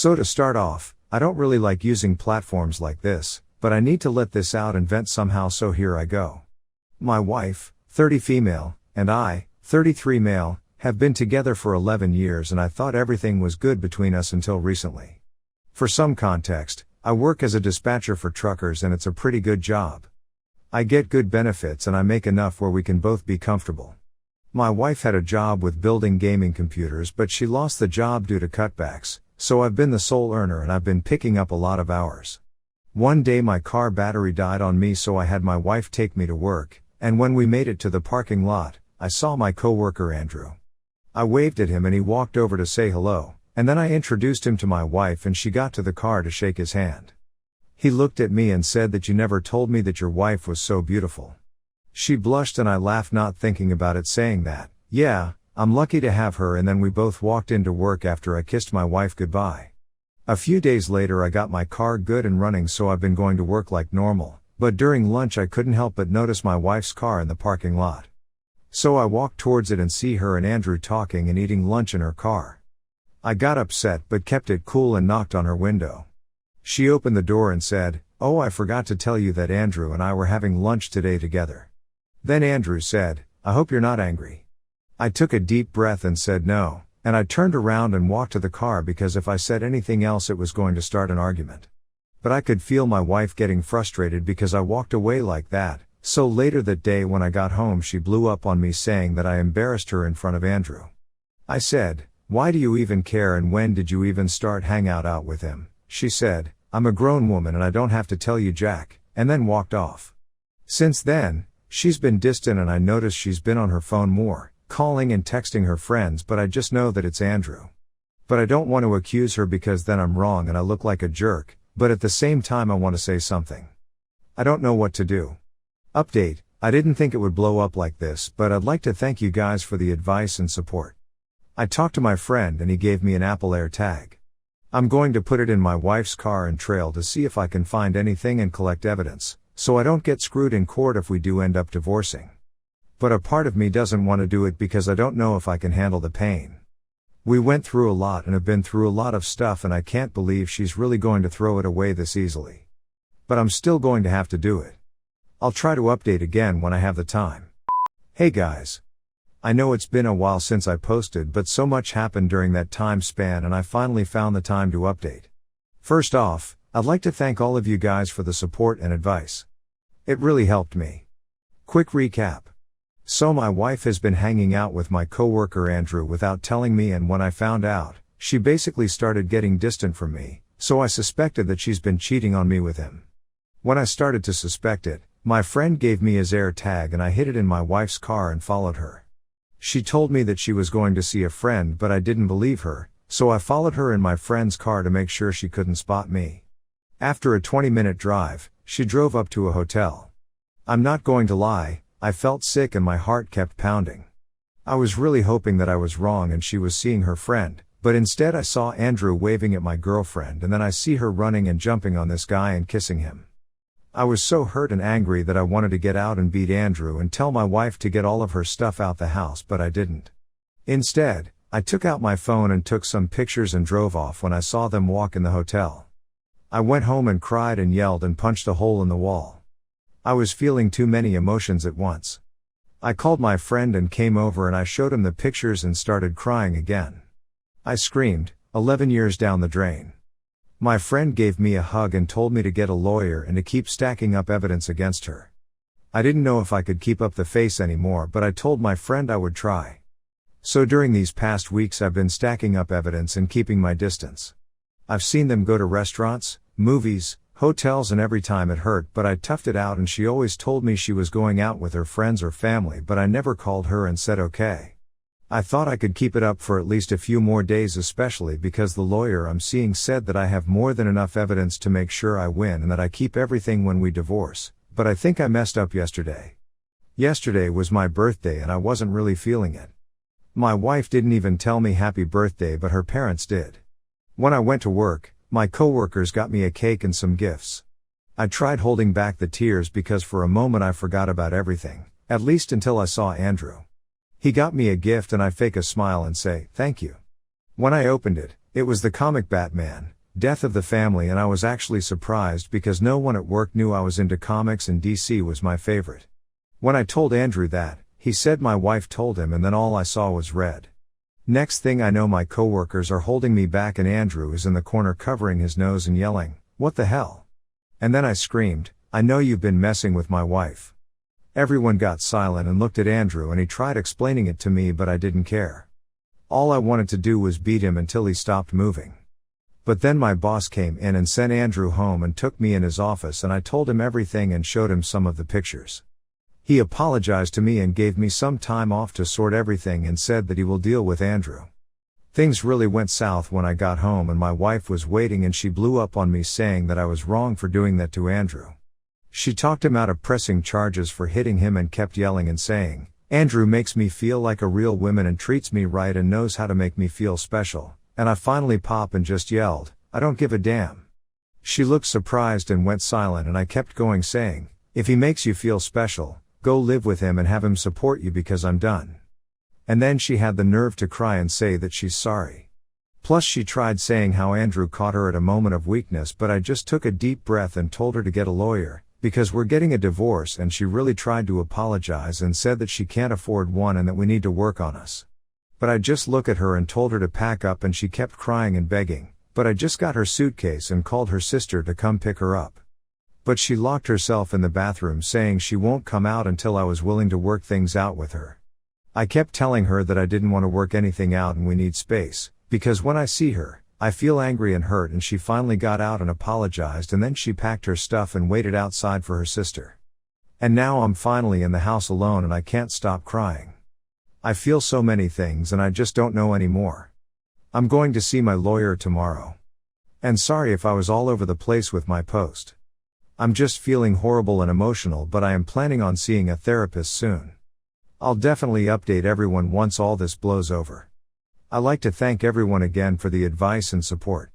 So to start off, I don't really like using platforms like this, but I need to let this out and vent somehow, so here I go. My wife, 30 female, and I, 33 male, have been together for 11 years, and I thought everything was good between us until recently. For some context, I work as a dispatcher for truckers and it's a pretty good job. I get good benefits and I make enough where we can both be comfortable. My wife had a job with building gaming computers, but she lost the job due to cutbacks, so I've been the sole earner and I've been picking up a lot of hours. One day my car battery died on me, so I had my wife take me to work, and when we made it to the parking lot, I saw my coworker Andrew. I waved at him and he walked over to say hello, and then I introduced him to my wife and she got to the car to shake his hand. He looked at me and said that you never told me that your wife was so beautiful. She blushed and I laughed, not thinking about it, saying that, yeah, I'm lucky to have her, and then we both walked into work after I kissed my wife goodbye. A few days later I got my car good and running, so I've been going to work like normal, but during lunch I couldn't help but notice my wife's car in the parking lot. So I walked towards it and see her and Andrew talking and eating lunch in her car. I got upset but kept it cool and knocked on her window. She opened the door and said, "Oh, I forgot to tell you that Andrew and I were having lunch today together." Then Andrew said, "I hope you're not angry." I took a deep breath and said no, and I turned around and walked to the car because if I said anything else it was going to start an argument. But I could feel my wife getting frustrated because I walked away like that, so later that day when I got home she blew up on me saying that I embarrassed her in front of Andrew. I said, "Why do you even care, and when did you even start hanging out with him?" She said, "I'm a grown woman and I don't have to tell you jack," and then walked off. Since then, she's been distant and I noticed she's been on her phone more, calling and texting her friends, but I just know that it's Andrew. But I don't want to accuse her because then I'm wrong and I look like a jerk, but at the same time I want to say something. I don't know what to do. Update: I didn't think it would blow up like this, but I'd like to thank you guys for the advice and support. I talked to my friend and he gave me an Apple Air tag. I'm going to put it in my wife's car and trail to see if I can find anything and collect evidence, so I don't get screwed in court if we do end up divorcing. But a part of me doesn't want to do it because I don't know if I can handle the pain. We went through a lot and have been through a lot of stuff, and I can't believe she's really going to throw it away this easily. But I'm still going to have to do it. I'll try to update again when I have the time. Hey guys. I know it's been a while since I posted, but so much happened during that time span and I finally found the time to update. First off, I'd like to thank all of you guys for the support and advice. It really helped me. Quick recap. So my wife has been hanging out with my coworker Andrew without telling me, and when I found out, she basically started getting distant from me, so I suspected that she's been cheating on me with him. When I started to suspect it, my friend gave me his Air tag and I hid it in my wife's car and followed her. She told me that she was going to see a friend, but I didn't believe her, so I followed her in my friend's car to make sure she couldn't spot me. After a 20-minute drive, she drove up to a hotel. I'm not going to lie, I felt sick and my heart kept pounding. I was really hoping that I was wrong and she was seeing her friend, but instead I saw Andrew waving at my girlfriend, and then I see her running and jumping on this guy and kissing him. I was so hurt and angry that I wanted to get out and beat Andrew and tell my wife to get all of her stuff out the house, but I didn't. Instead, I took out my phone and took some pictures and drove off when I saw them walk in the hotel. I went home and cried and yelled and punched a hole in the wall. I was feeling too many emotions at once. I called my friend and came over and I showed him the pictures and started crying again. I screamed, 11 years down the drain. My friend gave me a hug and told me to get a lawyer and to keep stacking up evidence against her. I didn't know if I could keep up the face anymore, but I told my friend I would try. So during these past weeks I've been stacking up evidence and keeping my distance. I've seen them go to restaurants, movies, hotels, and every time it hurt, but I toughed it out, and she always told me she was going out with her friends or family, but I never called her and said okay. I thought I could keep it up for at least a few more days, especially because the lawyer I'm seeing said that I have more than enough evidence to make sure I win and that I keep everything when we divorce, but I think I messed up yesterday. Yesterday was my birthday and I wasn't really feeling it. My wife didn't even tell me happy birthday, but her parents did. When I went to work, my coworkers got me a cake and some gifts. I tried holding back the tears because for a moment I forgot about everything, at least until I saw Andrew. He got me a gift and I fake a smile and say, "Thank you." When I opened it, it was the comic Batman, death of the family, and I was actually surprised because no one at work knew I was into comics and DC was my favorite. When I told Andrew that, he said my wife told him, and then all I saw was red. Next thing I know, my coworkers are holding me back and Andrew is in the corner covering his nose and yelling, "What the hell?" And then I screamed, "I know you've been messing with my wife." Everyone got silent and looked at Andrew, and he tried explaining it to me, but I didn't care. All I wanted to do was beat him until he stopped moving. But then my boss came in and sent Andrew home and took me in his office, and I told him everything and showed him some of the pictures. He apologized to me and gave me some time off to sort everything and said that he will deal with Andrew. Things really went south when I got home, and my wife was waiting and she blew up on me saying that I was wrong for doing that to Andrew. She talked him out of pressing charges for hitting him and kept yelling and saying, "Andrew makes me feel like a real woman and treats me right and knows how to make me feel special." And I finally popped and just yelled, "I don't give a damn." She looked surprised and went silent, and I kept going saying, "If he makes you feel special, go live with him and have him support you because I'm done." And then she had the nerve to cry and say that she's sorry. Plus she tried saying how Andrew caught her at a moment of weakness, but I just took a deep breath and told her to get a lawyer, because we're getting a divorce, and she really tried to apologize and said that she can't afford one and that we need to work on us. But I just looked at her and told her to pack up, and she kept crying and begging, but I just got her suitcase and called her sister to come pick her up. But she locked herself in the bathroom saying she won't come out until I was willing to work things out with her. I kept telling her that I didn't want to work anything out and we need space, because when I see her, I feel angry and hurt, and she finally got out and apologized, and then she packed her stuff and waited outside for her sister. And now I'm finally in the house alone and I can't stop crying. I feel so many things and I just don't know anymore. I'm going to see my lawyer tomorrow. And sorry if I was all over the place with my post. I'm just feeling horrible and emotional, but I am planning on seeing a therapist soon. I'll definitely update everyone once all this blows over. I'd like to thank everyone again for the advice and support.